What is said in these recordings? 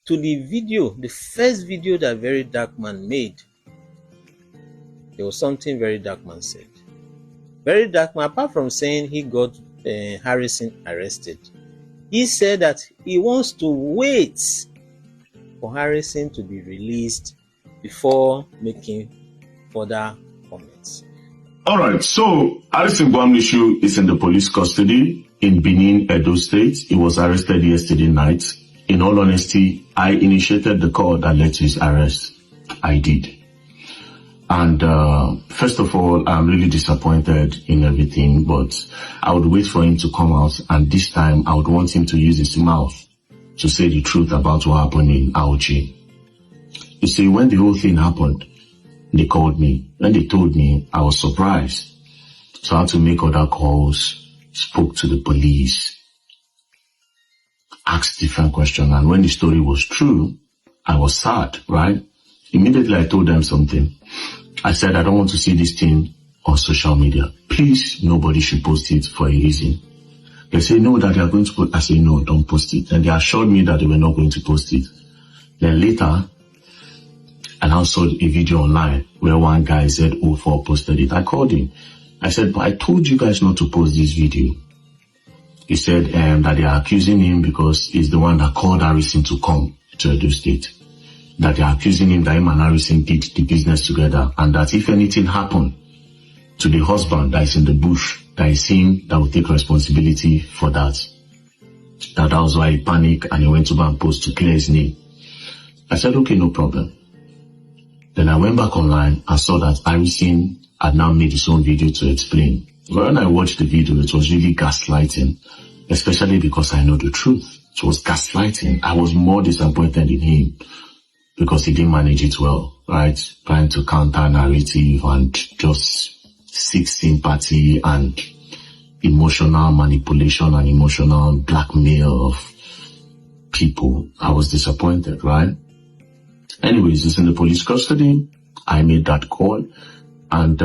to the video, the first video that Very Dark Man made, there was something Very Dark Man said. Very Dark Man, apart from saying he got Harrison arrested, he said that he wants to wait for Harrison to be released before making further comments. All right, so Harrison Gwamnishu is in the police custody in Benin, Edo State. He was arrested yesterday night. In all honesty, I initiated the call that led to his arrest. I did. And first of all, I'm really disappointed in everything, but I would wait for him to come out, and this time I would want him to use his mouth to say the truth about what happened in Auchi. You see, when the whole thing happened, they called me. When they told me, I was surprised. So I had to make other calls, spoke to the police, asked different questions, and when the story was true, I was sad, right? Immediately I told them something. I said, I don't want to see this thing on social media. Please, nobody should post it for a reason. They say, no, that they are going to post. I say, no, don't post it. And they assured me that they were not going to post it. Then later, I now saw a video online where one guy said, O4 posted it. I called him. I said, but I told you guys not to post this video. He said that they are accusing him because he's the one that called Harrison to come to Edo State. That they are accusing him that him and Harrison did the business together, and that if anything happened to the husband that is in the bush, that is him that will take responsibility for that. That was why he panicked and he went to go and post to clear his name. I said, okay, no problem. Then I went back online and saw that Harrison had now made his own video to explain. But when I watched the video, it was really gaslighting, especially because I know the truth. It was gaslighting. I was more disappointed in him because he didn't manage it well, right? Trying to counter narrative and just seek sympathy and emotional manipulation and emotional blackmail of people. I was disappointed, right? Anyways, it's in the police custody. I made that call. And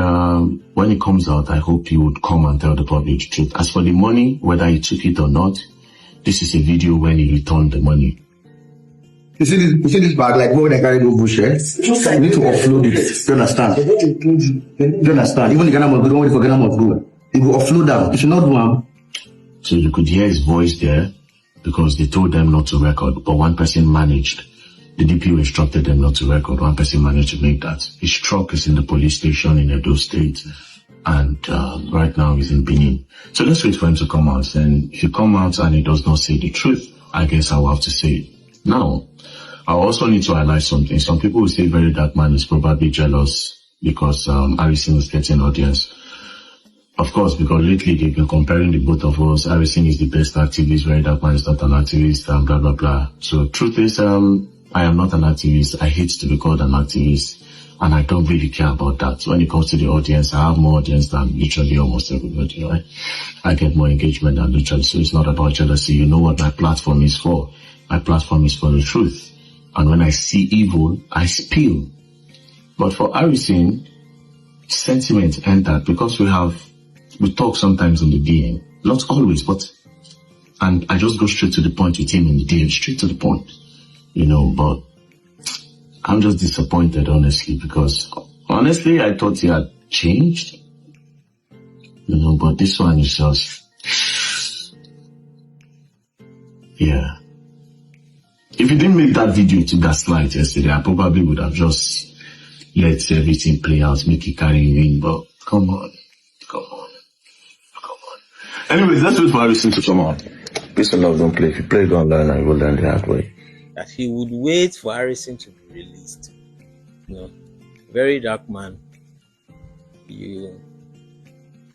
when it comes out, I hope he would come and tell the public the truth. As for the money, whether he took it or not, this is a video when he returned the money. You see this bag, like when I carry no bullshit, you need to offload it. You understand? You understand? Even the Ghana must go, don't wait for Ghana must go. You will offload them. You should not do them. So you could hear his voice there because they told them not to record, but one person managed. The DPO instructed them not to record. One person managed to make that. His truck is in the police station in Edo State, and right now he's in Benin. So let's wait for him to come out. And if he come out and he does not say the truth, I guess I will have to say it. Now, I also need to highlight something. Some people will say Very Dark Man is probably jealous because Harrison is getting audience. Of course, because lately they've been comparing the both of us. Harrison is the best activist, Very Dark Man is not an activist, and blah, blah, blah. So truth is, I am not an activist. I hate to be called an activist, and I don't really care about that. When it comes to the audience, I have more audience than literally almost everybody, right? I get more engagement than literally, so it's not about jealousy. You know what my platform is for. My platform is for the truth. And when I see evil, I spill. But for Harrison, sentiment entered because we talk sometimes in the DM. Not always, but, and I just go straight to the point with him in the DM, straight to the point. You know, but I'm just disappointed, honestly, because honestly, I thought he had changed. You know, but this one is just, yeah. If you didn't make that video to gaslight yesterday, I probably would have just let everything play out, make it carry you in, but come on. Anyways, let's wait for Harrison to come on. Peace and love, don't play. If you play, don't learn, and you will learn the hard way. That he would wait for Harrison to be released. You know, Very Dark Man, you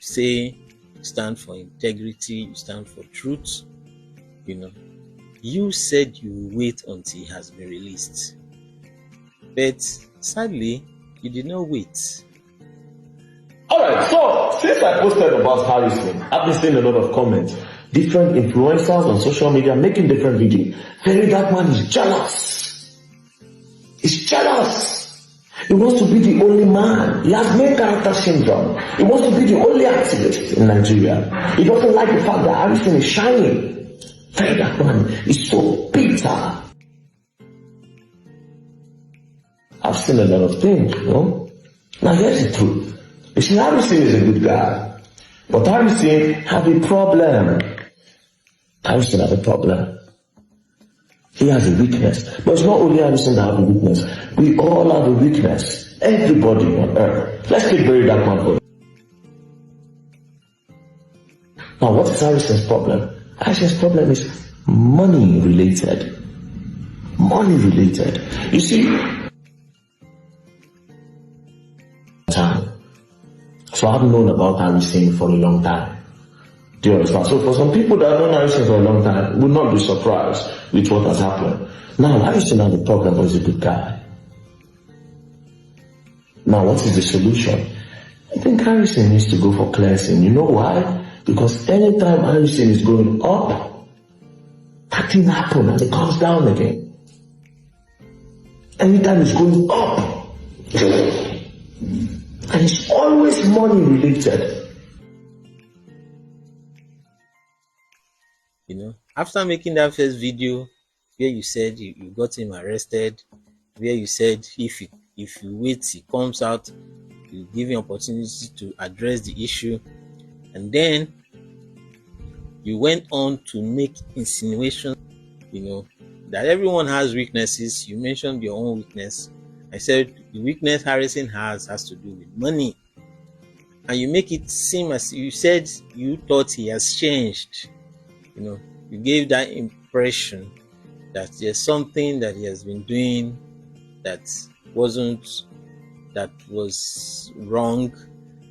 say you stand for integrity, you stand for truth, you know. You said you wait until he has been released. But sadly, you did not wait. Alright, so since I posted about Harrison, I've been seeing a lot of comments. Different influencers on social media making different videos. Very Dark Man is jealous. He's jealous. He wants to be the only man. He has main character syndrome. He wants to be the only activist in Nigeria. He doesn't like the fact that Harrison is shining. Very Dark Man is so bitter. I've seen a lot of things, you know. Now here's the truth. You see, Harrison is a good guy. But Harrison has a problem. Harrison has a problem. He has a weakness. But it's not only Harrison that has a weakness. We all have a weakness. Everybody on earth. Let's take very dark man for. Now, what is Harrison's problem? Harrison's problem is money related. Money related. You see, time. So I've known about Harrison for a long time. Do you understand? So for some people that have known Harrison for a long time will not be surprised with what has happened. Now, Harrison has a problem, but he's a good guy. Now, what is the solution? I think Harrison needs to go for cleansing. You know why? Because anytime Harrison is going up, that thing happens and it comes down again. Anytime it's going up, and it's always money related. You know, after making that first video where you said you got him arrested, where you said if you wait he comes out, you give him opportunity to address the issue, and then you went on to make insinuations, you know, that everyone has weaknesses. You mentioned your own weakness. I said the weakness Harrison has to do with money, and you make it seem as you said you thought he has changed. You know, you gave that impression that there's something that he has been doing that was wrong,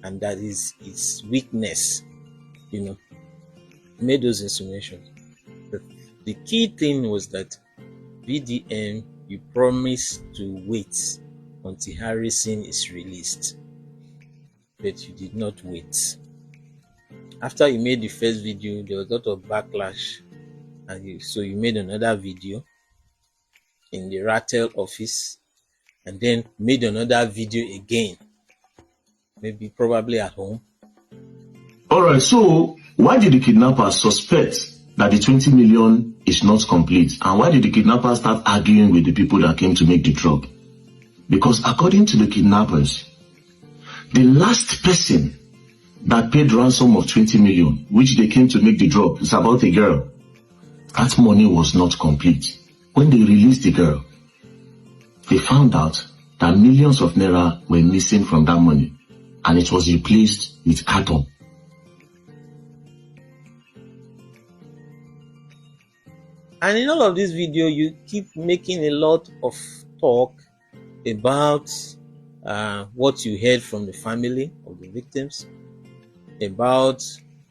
and that is his weakness. You know, you made those insinuations. But the key thing was that VDM, you promised to wait until Harrison is released, but you did not wait. After you made the first video, there was a lot of backlash, and so you made another video in the Rattle office, and then made another video again, probably at home. Alright, so why did the kidnappers suspect that the 20 million is not complete? And why did the kidnappers start arguing with the people that came to make the drug? Because according to the kidnappers, the last person that paid ransom of 20 million, which they came to make the drug, is about a girl. That money was not complete. When they released the girl, they found out that millions of naira were missing from that money, and it was replaced with carton. And in all of this video, you keep making a lot of talk about what you heard from the family of the victims, about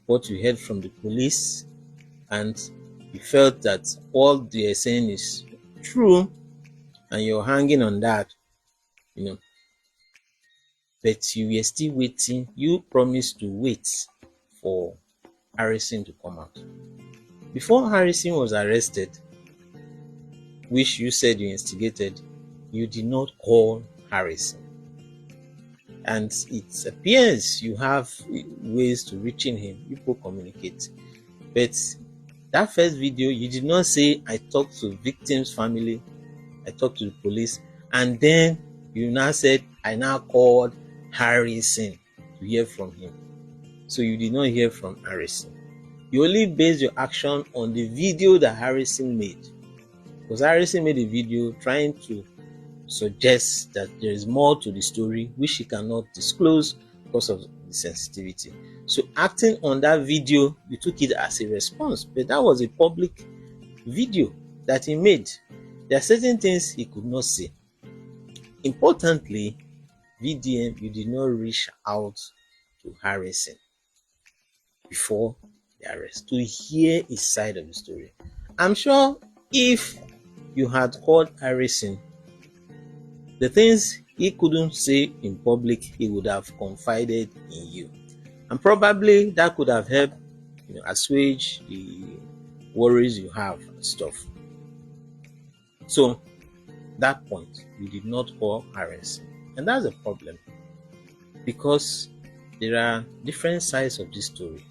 what you heard from the police, and you felt that all they are saying is true, and you're hanging on that, you know. But you were still waiting. You promised to wait for Harrison to come out. Before Harrison was arrested, which you said you instigated, you did not call Harrison. And it appears you have ways to reaching him. People communicate. But that first video, you did not say, I talked to victim's family, I talked to the police, and then you now said, I now called Harrison to hear from him. So you did not hear from Harrison. You only based your action on the video that Harrison made. Because Harrison made a video trying to suggest that there is more to the story which he cannot disclose because of the sensitivity. So acting on that video, you took it as a response, but that was a public video that he made. There are certain things he could not say. Importantly, VDM, you did not reach out to Harrison before the arrest to hear his side of the story. I'm sure if you had called Harrison, the things he couldn't say in public, he would have confided in you. And probably that could have helped, assuage the worries you have and stuff. So, that point, you did not call Harrison. And that's a problem. Because there are different sides of this story.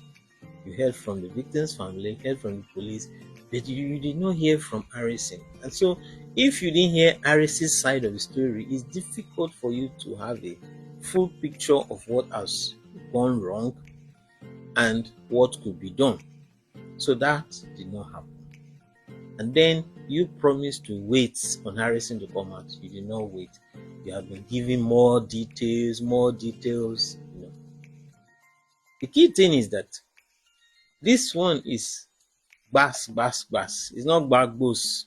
You heard from the victim's family, you heard from the police, but you did not hear from Harrison. And so If you didn't hear Harris's side of the story, it's difficult for you to have a full picture of what has gone wrong and what could be done. So that did not happen. And then you promised to wait on Harrison to come out. You did not wait. You have been giving more details. The key thing is that this one is bass. It's not bagbos.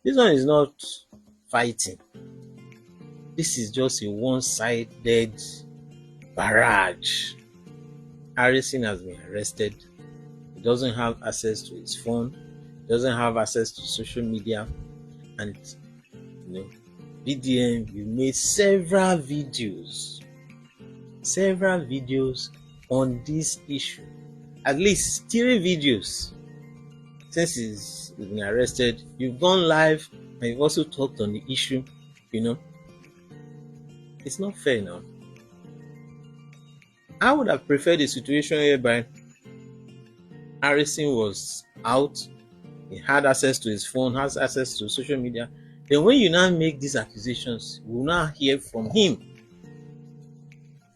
This one is not fighting. This is just a one-sided barrage. Harrison has been arrested. He doesn't have access to his phone. He doesn't have access to social media. And VDM, you made several videos on this issue. At least 3 videos since he's been arrested. You've gone live and you've also talked on the issue. It's not fair now. I would have preferred a situation whereby Harrison was out, he had access to his phone, has access to social media. Then when you now make these accusations, we will now hear from him.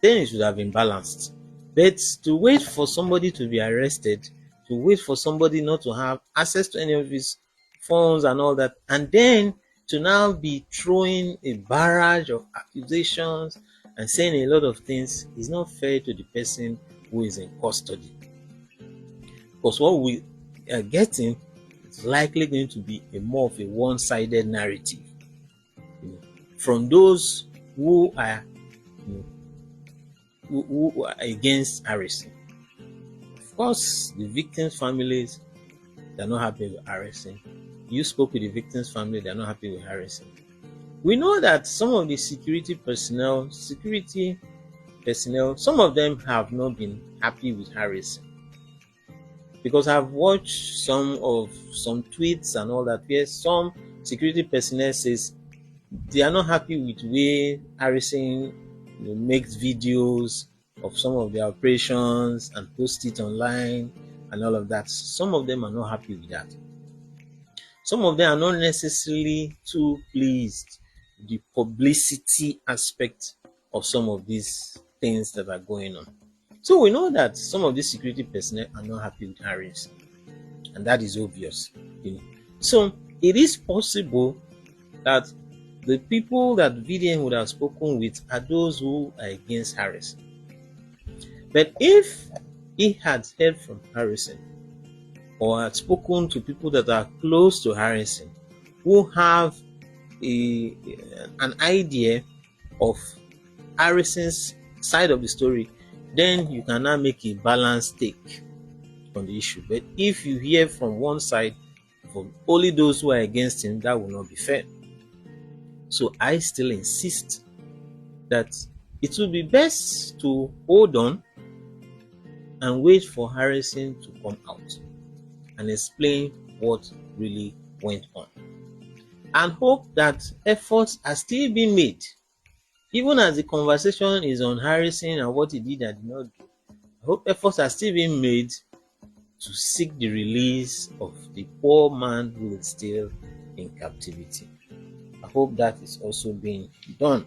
Then it should have been balanced. But to wait for somebody to be arrested, to wait for somebody not to have access to any of his phones and all that, and then to now be throwing a barrage of accusations and saying a lot of things is not fair to the person who is in custody. Because what we are getting is likely going to be more of a one-sided narrative from those who are who are against Harrison. Of course, the victims' families, they're not happy with Harrison. You spoke with the victims' family, they're not happy with Harrison. We know that some of the security personnel, some of them have not been happy with Harrison. Because I've watched some tweets and all that where some security personnel says they are not happy with the way Harrison makes videos of some of their operations and post it online and all of that. Some of them are not happy with that. Some of them are not necessarily too pleased with the publicity aspect of some of these things that are going on. So we know that some of these security personnel are not happy with Harrison, and that is obvious. So it is possible that the people that VDM would have spoken with are those who are against Harrison. But if he had heard from Harrison or had spoken to people that are close to Harrison who have an idea of Harrison's side of the story, then you can now make a balanced take on the issue. But if you hear from one side, from only those who are against him, that will not be fair. So I still insist that it would be best to hold on and wait for Harrison to come out and explain what really went on. And hope that efforts are still being made. Even as the conversation is on Harrison and what he did and did not do, I hope efforts are still being made to seek the release of the poor man who is still in captivity. I hope that is also being done.